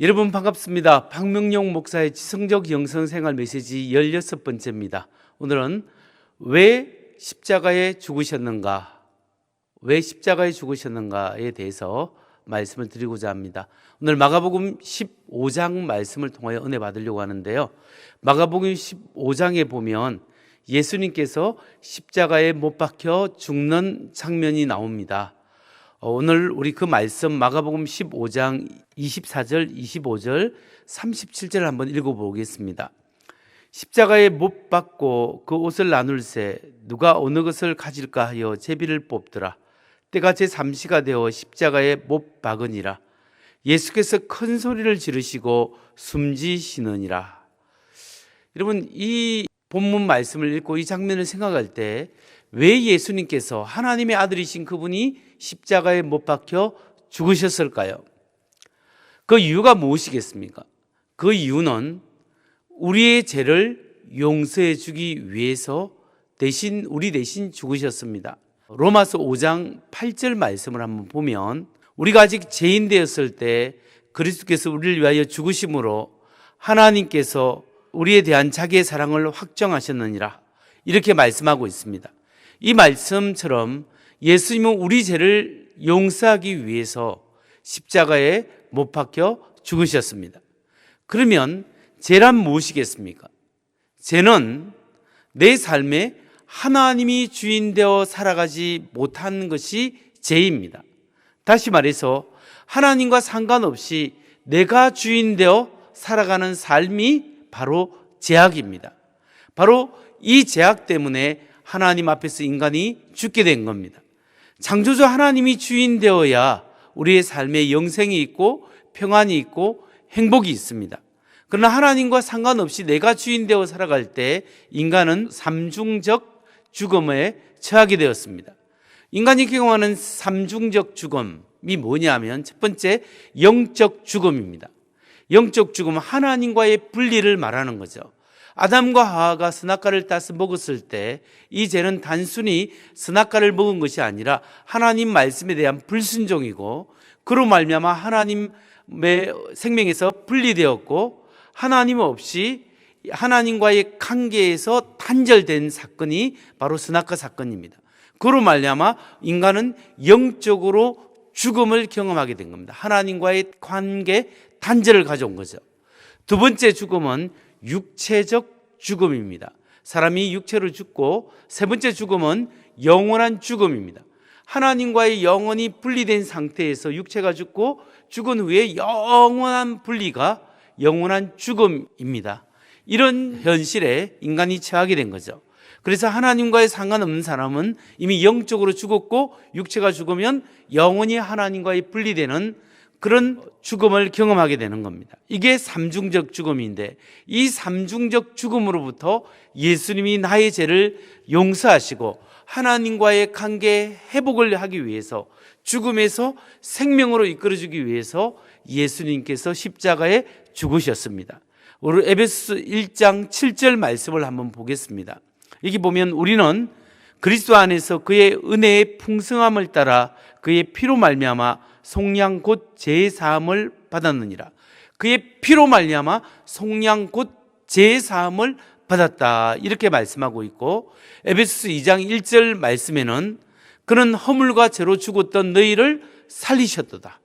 여러분 반갑습니다. 박명용 목사의 지성적 영성생활 메시지 16번째입니다. 오늘은 왜 십자가에 죽으셨는가? 왜 십자가에 죽으셨는가에 대해서 말씀을 드리고자 합니다. 오늘 마가복음 15장 말씀을 통하여 은혜 받으려고 하는데요. 마가복음 15장에 보면 예수님께서 십자가에 못 박혀 죽는 장면이 나옵니다. 오늘 우리 그 말씀 마가복음 15장 24절, 25절, 37절 한번 읽어보겠습니다. 십자가에 못 박고 그 옷을 나눌새 누가 어느 것을 가질까 하여 제비를 뽑더라. 때가 제3시가 되어 십자가에 못 박으니라. 예수께서 큰 소리를 지르시고 숨지시느니라. 여러분, 이 본문 말씀을 읽고 이 장면을 생각할 때 왜 예수님께서 하나님의 아들이신 그분이 십자가에 못 박혀 죽으셨을까요? 그 이유가 무엇이겠습니까? 그 이유는 우리의 죄를 용서해 주기 위해서 우리 대신 죽으셨습니다. 로마서 5장 8절 말씀을 한번 보면 우리가 아직 죄인 되었을 때 그리스도께서 우리를 위하여 죽으심으로 하나님께서 우리에 대한 자기의 사랑을 확정하셨느니라, 이렇게 말씀하고 있습니다. 이 말씀처럼 예수님은 우리 죄를 용서하기 위해서 십자가에 못 박혀 죽으셨습니다. 그러면 죄란 무엇이겠습니까? 죄는 내 삶에 하나님이 주인 되어 살아가지 못한 것이 죄입니다. 다시 말해서 하나님과 상관없이 내가 주인 되어 살아가는 삶이 바로 죄악입니다. 바로 이 죄악 때문에 하나님 앞에서 인간이 죽게 된 겁니다. 창조주 하나님이 주인 되어야 우리의 삶에 영생이 있고 평안이 있고 행복이 있습니다. 그러나 하나님과 상관없이 내가 주인 되어 살아갈 때 인간은 삼중적 죽음에 처하게 되었습니다. 인간이 경험하는 삼중적 죽음이 뭐냐면, 첫 번째, 영적 죽음입니다. 영적 죽음은 하나님과의 분리를 말하는 거죠. 아담과 하와가 선악과를 따서 먹었을 때 이 죄는 단순히 선악과를 먹은 것이 아니라 하나님 말씀에 대한 불순종이고, 그로 말미암아 하나님의 생명에서 분리되었고 하나님 없이 하나님과의 관계에서 단절된 사건이 바로 선악과 사건입니다. 그로 말미암아 인간은 영적으로 죽음을 경험하게 된 겁니다. 하나님과의 관계 단절을 가져온 거죠. 두 번째 죽음은 육체적 죽음입니다. 사람이 육체로 죽고, 세 번째 죽음은 영원한 죽음입니다. 하나님과의 영원히 분리된 상태에서 육체가 죽고 죽은 후에 영원한 분리가 영원한 죽음입니다. 이런 현실에 인간이 처하게 된 거죠. 그래서 하나님과의 상관없는 사람은 이미 영적으로 죽었고, 육체가 죽으면 영원히 하나님과의 분리되는 그런 죽음을 경험하게 되는 겁니다. 이게 삼중적 죽음인데, 이 삼중적 죽음으로부터 예수님이 나의 죄를 용서하시고 하나님과의 관계 회복을 하기 위해서, 죽음에서 생명으로 이끌어주기 위해서 예수님께서 십자가에 죽으셨습니다. 우리 에베소서 1장 7절 말씀을 한번 보겠습니다. 여기 보면 우리는 그리스도 안에서 그의 은혜의 풍성함을 따라 그의 피로 말미암아 속량 곧 죄 사함을 받았느니라. 그의 피로 말미암아 속량 곧 죄 사함을 받았다, 이렇게 말씀하고 있고, 에베소서 2장 1절 말씀에는 그는 허물과 죄로 죽었던 너희를 살리셨도다.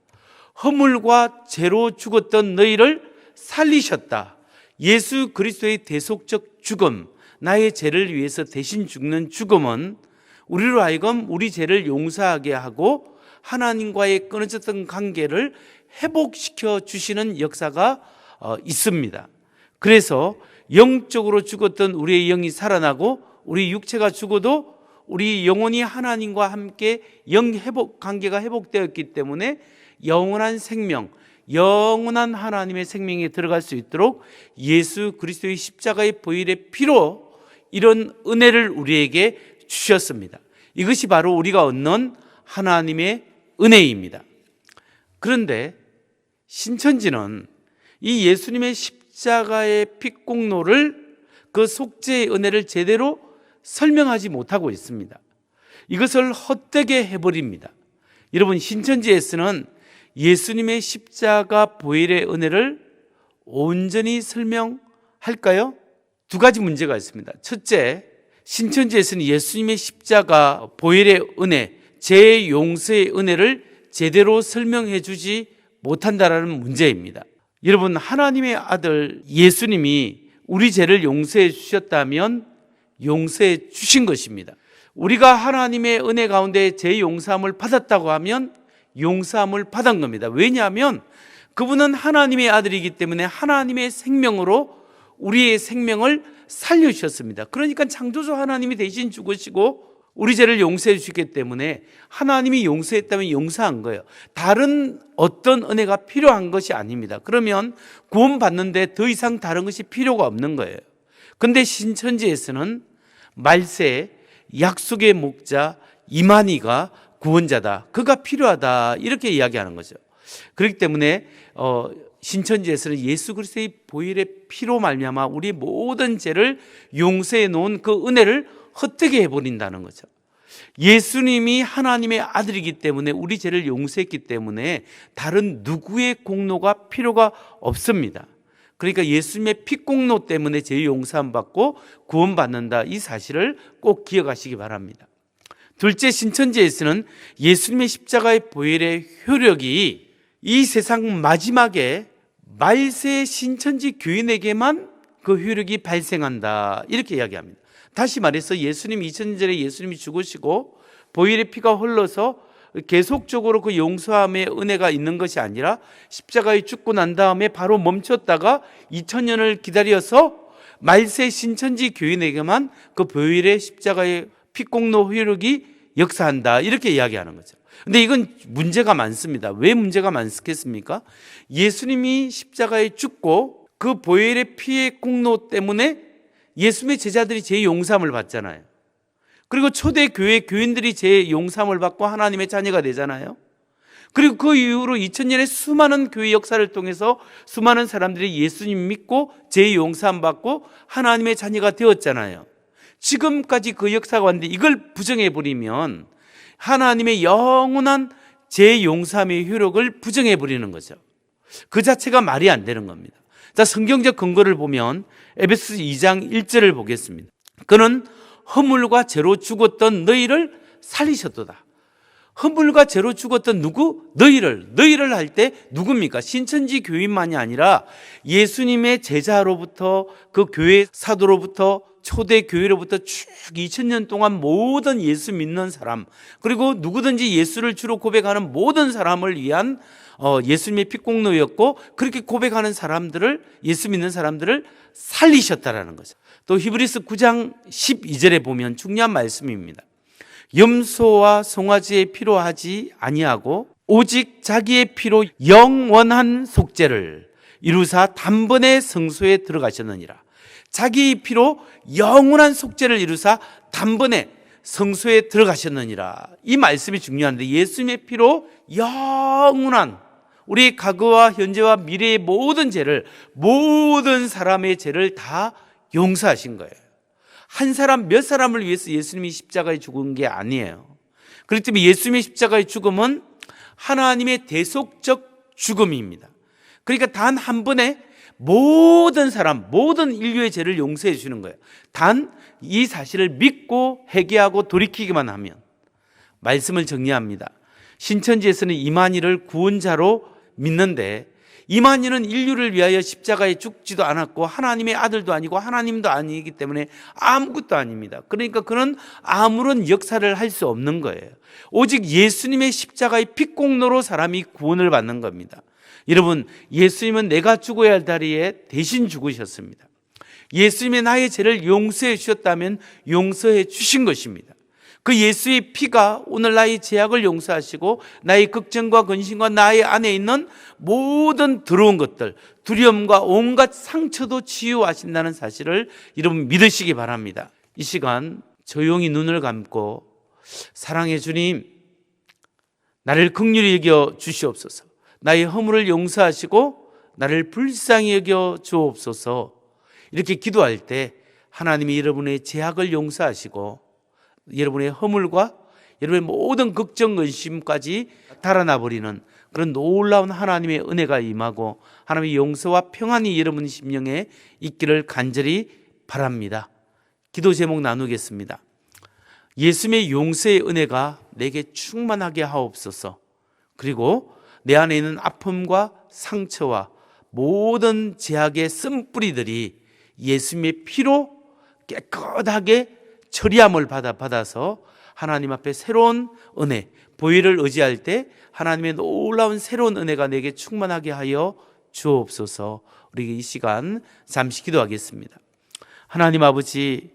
허물과 죄로 죽었던 너희를 살리셨다. 예수 그리스도의 대속적 죽음, 나의 죄를 위해서 대신 죽는 죽음은 우리로 하여금 우리 죄를 용서하게 하고 하나님과의 끊어졌던 관계를 회복시켜 주시는 역사가 있습니다. 그래서 영적으로 죽었던 우리의 영이 살아나고, 우리 육체가 죽어도 우리 영혼이 하나님과 함께 관계가 회복되었기 때문에 영원한 생명, 영원한 하나님의 생명에 들어갈 수 있도록 예수 그리스도의 십자가의 보혈의 피로 이런 은혜를 우리에게 주셨습니다. 이것이 바로 우리가 얻는 하나님의 은혜입니다. 그런데 신천지는 이 예수님의 십자가의 피공로를, 그 속죄의 은혜를 제대로 설명하지 못하고 있습니다. 이것을 헛되게 해버립니다. 여러분, 신천지에서는 예수님의 십자가 보혈의 은혜를 온전히 설명할까요? 두 가지 문제가 있습니다. 첫째, 신천지에서는 예수님의 십자가 보혈의 은혜, 죄의 용서의 은혜를 제대로 설명해 주지 못한다라는 문제입니다. 여러분, 하나님의 아들 예수님이 우리 죄를 용서해 주셨다면 용서해 주신 것입니다. 우리가 하나님의 은혜 가운데 죄 용서함을 받았다고 하면 용서함을 받은 겁니다. 왜냐하면 그분은 하나님의 아들이기 때문에 하나님의 생명으로 우리의 생명을 살려주셨습니다. 그러니까 창조주 하나님이 대신 죽으시고 우리 죄를 용서해 주셨기 때문에 하나님이 용서했다면 용서한 거예요. 다른 어떤 은혜가 필요한 것이 아닙니다. 그러면 구원받는데 더 이상 다른 것이 필요가 없는 거예요. 근데 신천지에서는 말세, 약속의 목자 이만희가 구원자다, 그가 필요하다, 이렇게 이야기하는 거죠. 그렇기 때문에 신천지에서는 예수 그리스도의 보혈의 피로 말미암아 우리 모든 죄를 용서해 놓은 그 은혜를 헛되게 해버린다는 거죠. 예수님이 하나님의 아들이기 때문에 우리 죄를 용서했기 때문에 다른 누구의 공로가 필요가 없습니다. 그러니까 예수님의 피공로 때문에 죄 용서함 받고 구원받는다, 이 사실을 꼭 기억하시기 바랍니다. 둘째, 신천지에서는 예수님의 십자가의 보혈의 효력이 이 세상 마지막에 말세 신천지 교인에게만 그 효력이 발생한다, 이렇게 이야기합니다. 다시 말해서 예수님 2000년 전에 예수님이 죽으시고 보혈의 피가 흘러서 계속적으로 그 용서함의 은혜가 있는 것이 아니라 십자가에 죽고 난 다음에 바로 멈췄다가 2000년을 기다려서 말세 신천지 교인에게만 그 보혈의 십자가의 피공로 효력이 역사한다, 이렇게 이야기하는 거죠. 근데 이건 문제가 많습니다. 왜 문제가 많겠습니까? 예수님이 십자가에 죽고 그 보혈의 피의 공로 때문에 예수님의 제자들이 죄 용서함을 받잖아요. 그리고 초대 교회 교인들이 죄 용서함을 받고 하나님의 자녀가 되잖아요. 그리고 그 이후로 2000년의 수많은 교회 역사를 통해서 수많은 사람들이 예수님 믿고 죄 용서함 받고 하나님의 자녀가 되었잖아요. 지금까지 그 역사가 왔는데 이걸 부정해버리면 하나님의 영원한 죄 용서함의 효력을 부정해버리는 거죠. 그 자체가 말이 안 되는 겁니다. 자, 성경적 근거를 보면 에베소서 2장 1절을 보겠습니다. 그는 허물과 죄로 죽었던 너희를 살리셨도다. 허물과 죄로 죽었던 누구? 너희를 할 때 누굽니까? 신천지 교인만이 아니라 예수님의 제자로부터 그 교회 사도로부터 초대 교회로부터 쭉 2000년 동안 모든 예수 믿는 사람, 그리고 누구든지 예수를 주로 고백하는 모든 사람을 위한 예수님의 피공로였고, 그렇게 고백하는 사람들을, 예수 믿는 사람들을 살리셨다라는 거죠. 또 히브리서 9장 12절에 보면 중요한 말씀입니다. 염소와 송아지의 피로 하지 아니하고 오직 자기의 피로 영원한 속죄를 이루사 단번에 성소에 들어가셨느니라. 자기 피로 영원한 속죄를 이루사 단번에 성소에 들어가셨느니라. 이 말씀이 중요한데, 예수님의 피로 영원한 우리 과거와 현재와 미래의 모든 죄를, 모든 사람의 죄를 다 용서하신 거예요. 한 사람, 몇 사람을 위해서 예수님이 십자가에 죽은 게 아니에요. 그렇기 때문에 예수님의 십자가의 죽음은 하나님의 대속적 죽음입니다. 그러니까 단 한 번에 모든 사람, 모든 인류의 죄를 용서해 주는 거예요. 단 이 사실을 믿고 회개하고 돌이키기만 하면. 말씀을 정리합니다. 신천지에서는 이만희를 구원자로 믿는데, 이만희는 인류를 위하여 십자가에 죽지도 않았고 하나님의 아들도 아니고 하나님도 아니기 때문에 아무것도 아닙니다. 그러니까 그는 아무런 역사를 할 수 없는 거예요. 오직 예수님의 십자가의 피공로로 사람이 구원을 받는 겁니다. 여러분, 예수님은 내가 죽어야 할 다리에 대신 죽으셨습니다. 예수님의 나의 죄를 용서해 주셨다면 용서해 주신 것입니다. 그 예수의 피가 오늘 나의 죄악을 용서하시고 나의 걱정과 근심과 나의 안에 있는 모든 더러운 것들, 두려움과 온갖 상처도 치유하신다는 사실을 여러분 믿으시기 바랍니다. 이 시간 조용히 눈을 감고, 사랑의 주님, 나를 긍휼히 여겨 주시옵소서. 나의 허물을 용서하시고 나를 불쌍히 여겨 주옵소서. 이렇게 기도할 때 하나님이 여러분의 죄악을 용서하시고 여러분의 허물과 여러분의 모든 걱정, 근심까지 달아나 버리는 그런 놀라운 하나님의 은혜가 임하고 하나님의 용서와 평안이 여러분 심령에 있기를 간절히 바랍니다. 기도 제목 나누겠습니다. 예수님의 용서의 은혜가 내게 충만하게 하옵소서. 그리고 내 안에 있는 아픔과 상처와 모든 제약의 쓴뿌리들이 예수님의 피로 깨끗하게 처리함을 받아서 하나님 앞에 새로운 은혜, 보혈을 의지할 때 하나님의 놀라운 새로운 은혜가 내게 충만하게 하여 주옵소서. 우리 이 시간 잠시 기도하겠습니다. 하나님 아버지,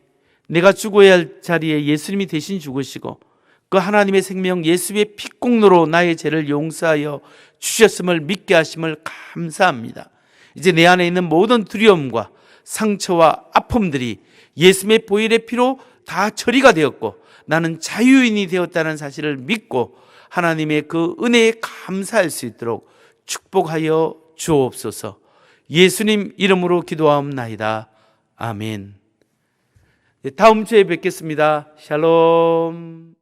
내가 죽어야 할 자리에 예수님이 대신 죽으시고 그 하나님의 생명 예수의 피공로로 나의 죄를 용서하여 주셨음을 믿게 하심을 감사합니다. 이제 내 안에 있는 모든 두려움과 상처와 아픔들이 예수님의 보혈의 피로 다 처리가 되었고 나는 자유인이 되었다는 사실을 믿고 하나님의 그 은혜에 감사할 수 있도록 축복하여 주옵소서. 예수님 이름으로 기도하옵나이다. 아멘. 다음 주에 뵙겠습니다. 샬롬.